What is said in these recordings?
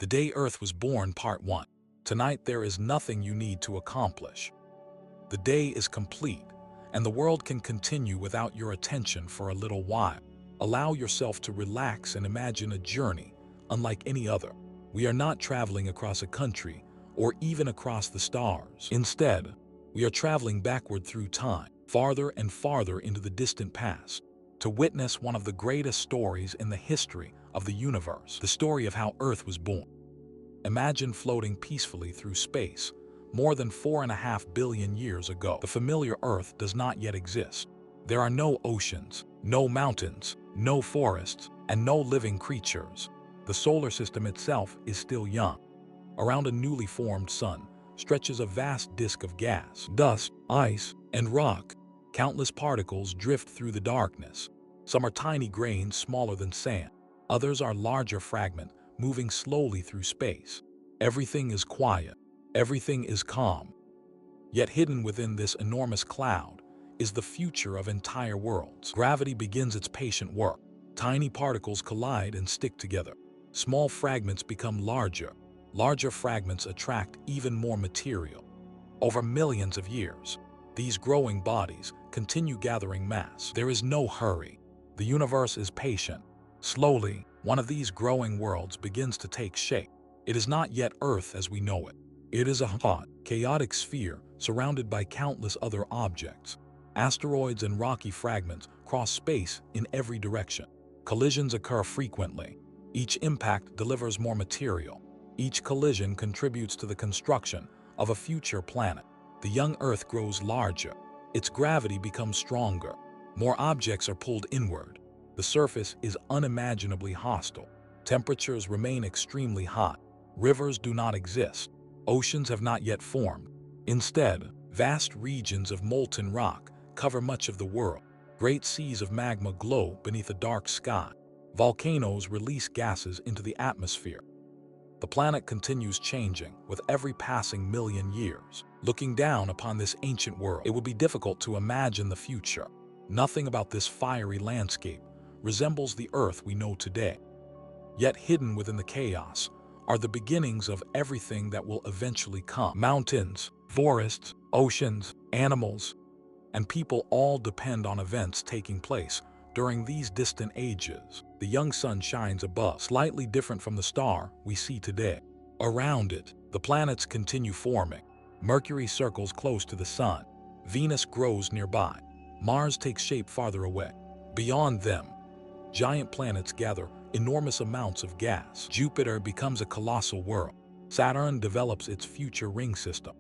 The Day Earth Was Born, Part 1. Tonight there is nothing you need to accomplish. The day is complete, and the world can continue without your attention for a little while. Allow yourself to relax and imagine a journey unlike any other. We are not traveling across a country or even across the stars. Instead, we are traveling backward through time, farther and farther into the distant past, to witness one of the greatest stories in the history of the universe, the story of how Earth was born. Imagine floating peacefully through space more than 4.5 billion years ago. The familiar Earth does not yet exist. There are no oceans, no mountains, no forests, and no living creatures. The solar system itself is still young. Around a newly formed sun stretches a vast disk of gas, dust, ice, and rock. Countless particles drift through the darkness. Some are tiny grains smaller than sand. Others are larger fragments moving slowly through space. Everything is quiet. Everything is calm. Yet hidden within this enormous cloud is the future of entire worlds. Gravity begins its patient work. Tiny particles collide and stick together. Small fragments become larger. Larger fragments attract even more material. Over millions of years, these growing bodies continue gathering mass. There is no hurry. The universe is patient. Slowly, one of these growing worlds begins to take shape. It is not yet Earth as we know it. It is a hot, chaotic sphere surrounded by countless other objects. Asteroids and rocky fragments cross space in every direction. Collisions occur frequently. Each impact delivers more material. Each collision contributes to the construction of a future planet. The young Earth grows larger. Its gravity becomes stronger. More objects are pulled inward. The surface is unimaginably hostile. Temperatures remain extremely hot. Rivers do not exist. Oceans have not yet formed. Instead, vast regions of molten rock cover much of the world. Great seas of magma glow beneath a dark sky. Volcanoes release gases into the atmosphere. The planet continues changing with every passing million years. Looking down upon this ancient world, it would be difficult to imagine the future. Nothing about this fiery landscape resembles the Earth we know today. Yet hidden within the chaos are the beginnings of everything that will eventually come. Mountains, forests, oceans, animals, and people all depend on events taking place during these distant ages. The young sun shines above, slightly different from the star we see today. Around it, the planets continue forming. Mercury circles close to the sun. Venus grows nearby. Mars takes shape farther away. Beyond them, giant planets gather enormous amounts of gas. Jupiter becomes a colossal world. Saturn develops its future ring system.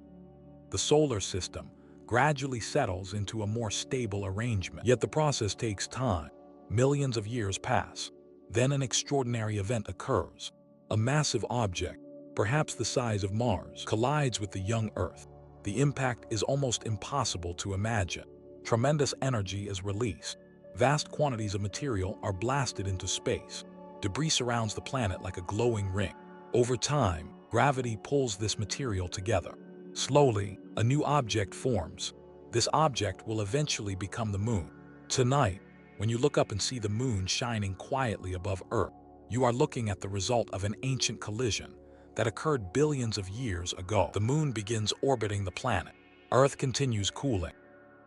The solar system gradually settles into a more stable arrangement. Yet the process takes time. Millions of years pass. Then an extraordinary event occurs. A massive object, perhaps the size of Mars, collides with the young Earth. The impact is almost impossible to imagine. Tremendous energy is released. Vast quantities of material are blasted into space. Debris surrounds the planet like a glowing ring. Over time, gravity pulls this material together. Slowly, a new object forms. This object will eventually become the moon. Tonight, when you look up and see the moon shining quietly above Earth, you are looking at the result of an ancient collision that occurred billions of years ago. The moon begins orbiting the planet. Earth continues cooling.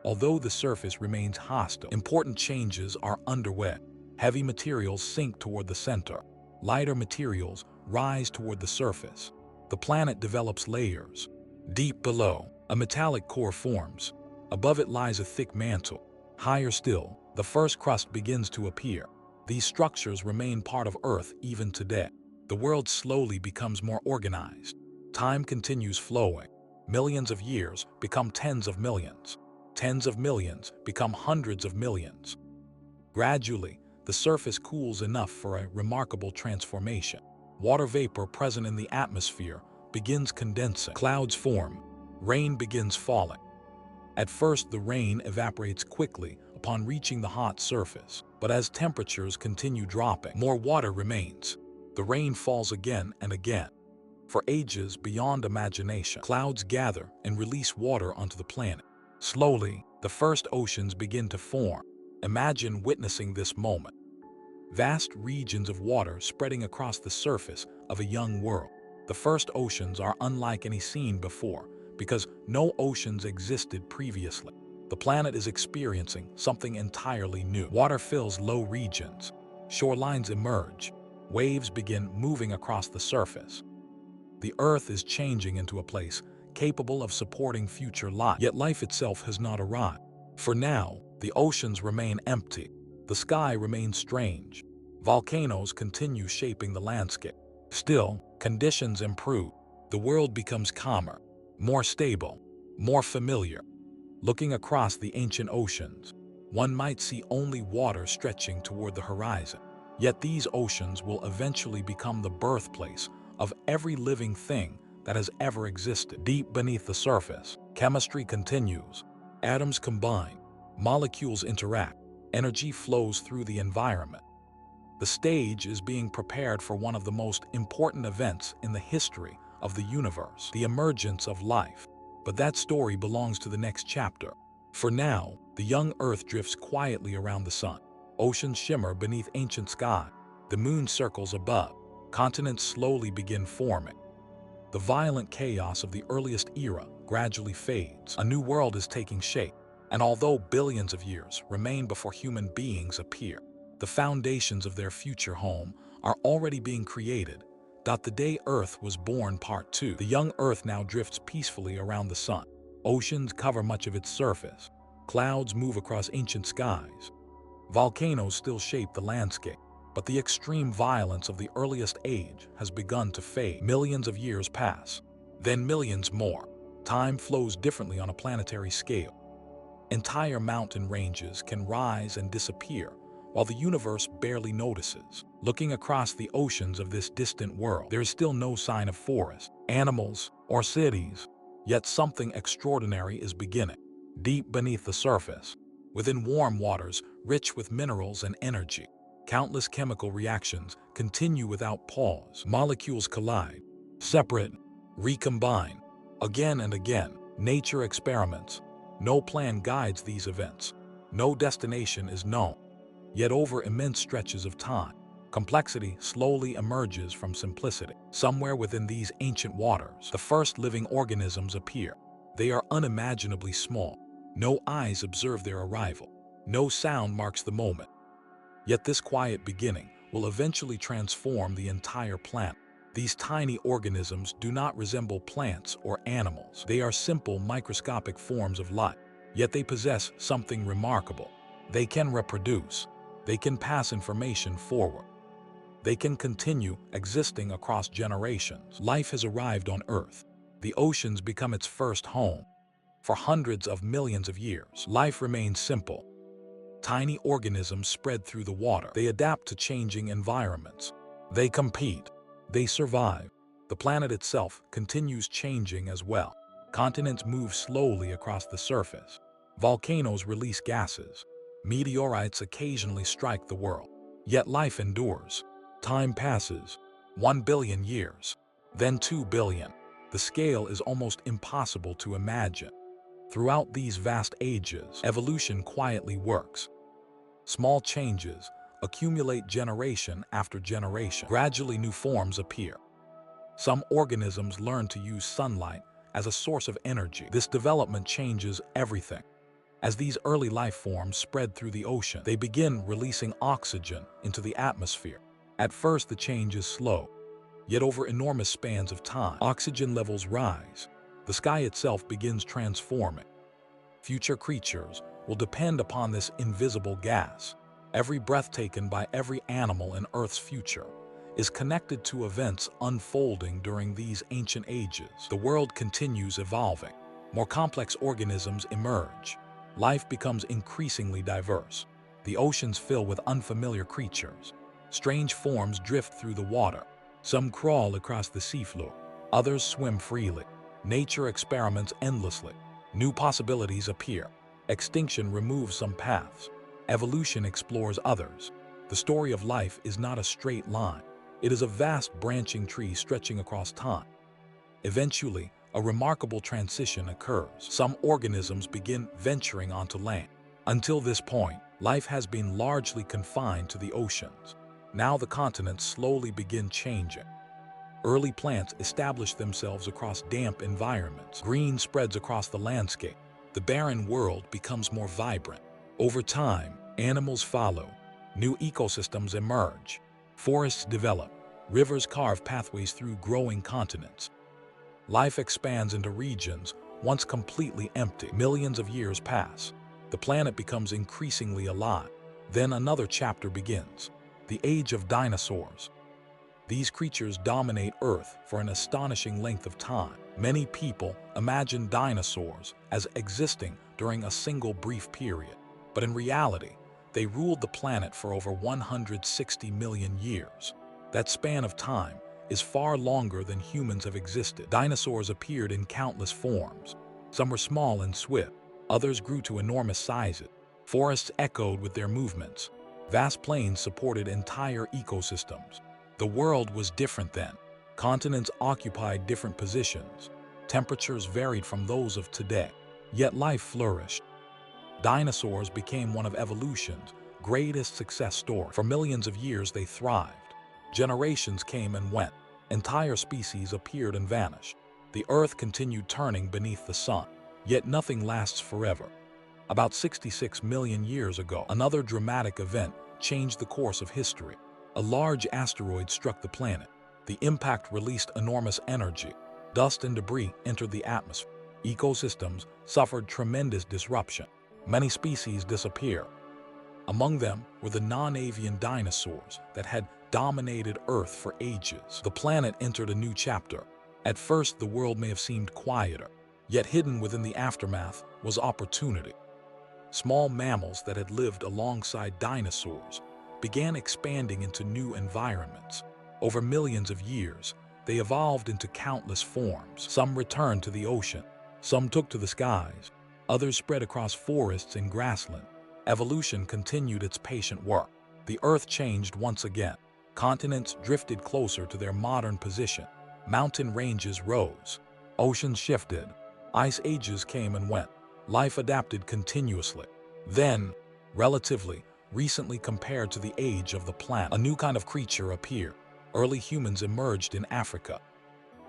Although the surface remains hostile, important changes are underway. Heavy materials sink toward the center. Lighter materials rise toward the surface. The planet develops layers. Deep below, a metallic core forms. Above it lies a thick mantle. Higher still, the first crust begins to appear. These structures remain part of Earth even today. The world slowly becomes more organized. Time continues flowing. Millions of years become tens of millions. Tens of millions become hundreds of millions. Gradually, the surface cools enough for a remarkable transformation. Water vapor present in the atmosphere begins condensing. Clouds form. Rain begins falling. At first, the rain evaporates quickly upon reaching the hot surface. But as temperatures continue dropping, more water remains. The rain falls again and again. For ages beyond imagination, clouds gather and release water onto the planet. Slowly, the first oceans begin to form. Imagine witnessing this moment. vast regions of water spreading across the surface of a young world. The first oceans are unlike any seen before because no oceans existed previously. The planet is experiencing something entirely new. Water fills low regions. Shorelines emerge. Waves begin moving across the surface. The Earth is changing into a place capable of supporting future life. Yet life itself has not arrived. For now, the oceans remain empty. The sky remains strange. Volcanoes continue shaping the landscape. Still, conditions improve. The world becomes calmer, more stable, more familiar. Looking across the ancient oceans, one might see only water stretching toward the horizon. Yet these oceans will eventually become the birthplace of every living thing that has ever existed. Deep beneath the surface, chemistry continues. Atoms combine, molecules interact, energy flows through the environment. The stage is being prepared for one of the most important events in the history of the universe, the emergence of life. But that story belongs to the next chapter. For now, the young Earth drifts quietly around the sun. Oceans shimmer beneath ancient sky. The moon circles above. Continents slowly begin forming. The violent chaos of the earliest era gradually fades. A new world is taking shape. And although billions of years remain before human beings appear, the foundations of their future home are already being created. The day Earth was born, Part 2. The young Earth now drifts peacefully around the sun. Oceans cover much of its surface. Clouds move across ancient skies. Volcanoes still shape the landscape. But the extreme violence of the earliest age has begun to fade. Millions of years pass, then millions more. Time flows differently on a planetary scale. Entire mountain ranges can rise and disappear, while the universe barely notices. Looking across the oceans of this distant world, there is still no sign of forests, animals, or cities. Yet something extraordinary is beginning. Deep beneath the surface, within warm waters rich with minerals and energy, countless chemical reactions continue without pause. Molecules collide, separate, recombine. Again and again, nature experiments. No plan guides these events. No destination is known. Yet over immense stretches of time, complexity slowly emerges from simplicity. Somewhere within these ancient waters, the first living organisms appear. They are unimaginably small. No eyes observe their arrival. No sound marks the moment. Yet this quiet beginning will eventually transform the entire planet. These tiny organisms do not resemble plants or animals. They are simple microscopic forms of life. Yet they possess something remarkable. They can reproduce. They can pass information forward. They can continue existing across generations. Life has arrived on Earth. The oceans become its first home. For hundreds of millions of years, life remains simple. Tiny organisms spread through the water. They adapt to changing environments. They compete. They survive. The planet itself continues changing as well. Continents move slowly across the surface. Volcanoes release gases. Meteorites occasionally strike the world. Yet life endures. Time passes. 1 billion years. Then 2 billion. The scale is almost impossible to imagine. Throughout these vast ages, evolution quietly works. Small changes accumulate generation after generation. Gradually, new forms appear. Some organisms learn to use sunlight as a source of energy. This development changes everything. As these early life forms spread through the ocean, they begin releasing oxygen into the atmosphere. At first, the change is slow. Yet over enormous spans of time, oxygen levels rise. The sky itself begins transforming. Future creatures will depend upon this invisible gas. Every breath taken by every animal in Earth's future is connected to events unfolding during these ancient ages. The world continues evolving. More complex organisms emerge. Life becomes increasingly diverse. The oceans fill with unfamiliar creatures. Strange forms drift through the water. Some crawl across the seafloor. Others swim freely. Nature experiments endlessly. New possibilities appear. Extinction removes some paths. Evolution explores others. The story of life is not a straight line. It is a vast branching tree stretching across time. Eventually, a remarkable transition occurs. Some organisms begin venturing onto land. Until this point, life has been largely confined to the oceans. Now the continents slowly begin changing. Early plants establish themselves across damp environments. Green spreads across the landscape. The barren world becomes more vibrant. Over time, animals follow. New ecosystems emerge. Forests develop. Rivers carve pathways through growing continents. Life expands into regions once completely empty. Millions of years pass. The planet becomes increasingly alive. Then another chapter begins. The age of dinosaurs. These creatures dominate Earth for an astonishing length of time. Many people imagine dinosaurs as existing during a single brief period, but in reality, they ruled the planet for over 160 million years. That span of time is far longer than humans have existed. Dinosaurs appeared in countless forms. Some were small and swift, others grew to enormous sizes. Forests echoed with their movements. Vast plains supported entire ecosystems. The world was different then. Continents occupied different positions. Temperatures varied from those of today. Yet life flourished. Dinosaurs became one of evolution's greatest success stories. For millions of years they thrived. Generations came and went. Entire species appeared and vanished. The Earth continued turning beneath the sun. Yet nothing lasts forever. About 66 million years ago, another dramatic event changed the course of history. A large asteroid struck the planet. The impact released enormous energy. Dust and debris entered the atmosphere. Ecosystems suffered tremendous disruption. Many species disappeared. Among them were the non-avian dinosaurs that had dominated Earth for ages. The planet entered a new chapter. At first, the world may have seemed quieter, yet hidden within the aftermath was opportunity. Small mammals that had lived alongside dinosaurs began expanding into new environments. Over millions of years, they evolved into countless forms. Some returned to the ocean, some took to the skies, others spread across forests and grassland. Evolution continued its patient work. The Earth changed once again. Continents drifted closer to their modern position. Mountain ranges rose. Oceans shifted. Ice ages came and went. Life adapted continuously. Then, relatively recently compared to the age of the planet, a new kind of creature appeared. Early humans emerged in Africa.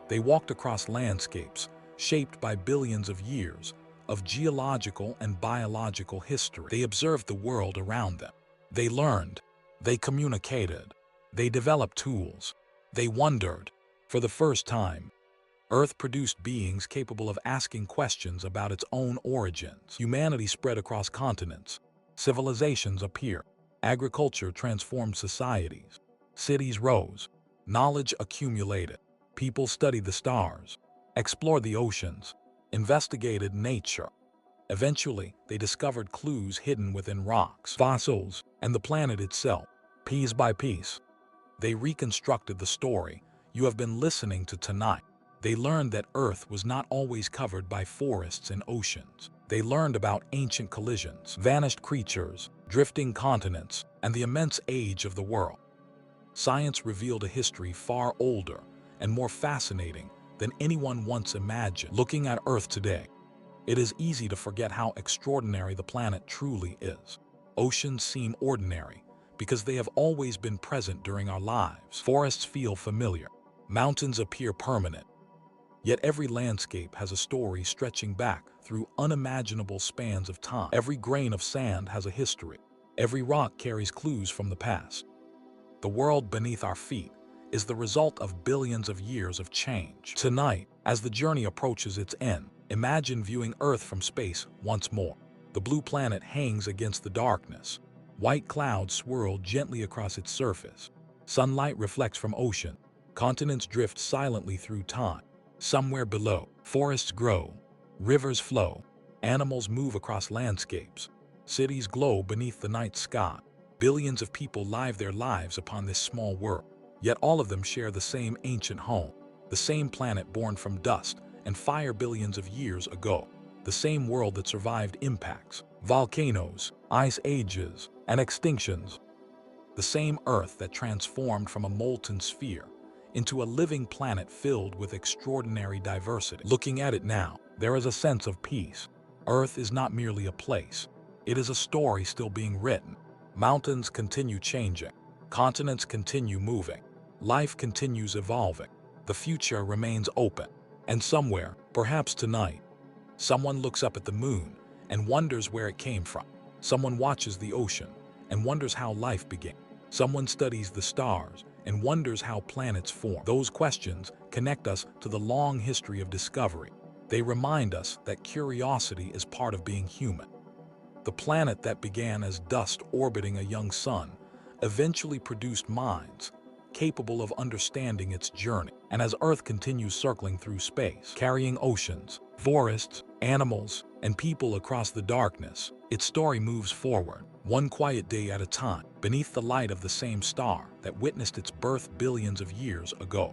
They walked across landscapes shaped by billions of years of geological and biological history. They observed the world around them. They learned. They communicated. They developed tools. They wondered. For the first time, Earth produced beings capable of asking questions about its own origins. Humanity spread across continents. Civilizations appeared. Agriculture transformed societies. Cities rose. Knowledge accumulated. People studied the stars, explored the oceans, investigated nature. Eventually, they discovered clues hidden within rocks, fossils, and the planet itself. Piece by piece, they reconstructed the story you have been listening to tonight. They learned that Earth was not always covered by forests and oceans. They learned about ancient collisions, vanished creatures, drifting continents, and the immense age of the world. Science revealed a history far older and more fascinating than anyone once imagined. Looking at Earth today, it is easy to forget how extraordinary the planet truly is. Oceans seem ordinary because they have always been present during our lives. Forests feel familiar. Mountains appear permanent. Yet every landscape has a story stretching back through unimaginable spans of time. Every grain of sand has a history. Every rock carries clues from the past. The world beneath our feet is the result of billions of years of change. Tonight, as the journey approaches its end, imagine viewing Earth from space once more. The blue planet hangs against the darkness. White clouds swirl gently across its surface. Sunlight reflects from ocean. Continents drift silently through time. Somewhere below, forests grow, rivers flow, animals move across landscapes. Cities glow beneath the night sky. Billions of people live their lives upon this small world. Yet all of them share the same ancient home, the same planet born from dust and fire billions of years ago, the same world that survived impacts, volcanoes, ice ages, and extinctions, the same Earth that transformed from a molten sphere into a living planet filled with extraordinary diversity. Looking at it now, there is a sense of peace. Earth is not merely a place. It is a story still being written. Mountains continue changing. Continents continue moving. Life continues evolving. The future remains open. And somewhere, perhaps tonight, someone looks up at the moon and wonders where it came from. Someone watches the ocean and wonders how life began. Someone studies the stars and wonders how planets form. Those questions connect us to the long history of discovery. They remind us that curiosity is part of being human. The planet that began as dust orbiting a young sun eventually produced minds capable of understanding its journey. And as Earth continues circling through space, carrying oceans, forests, animals, and people across the darkness, its story moves forward, one quiet day at a time, beneath the light of the same star that witnessed its birth billions of years ago.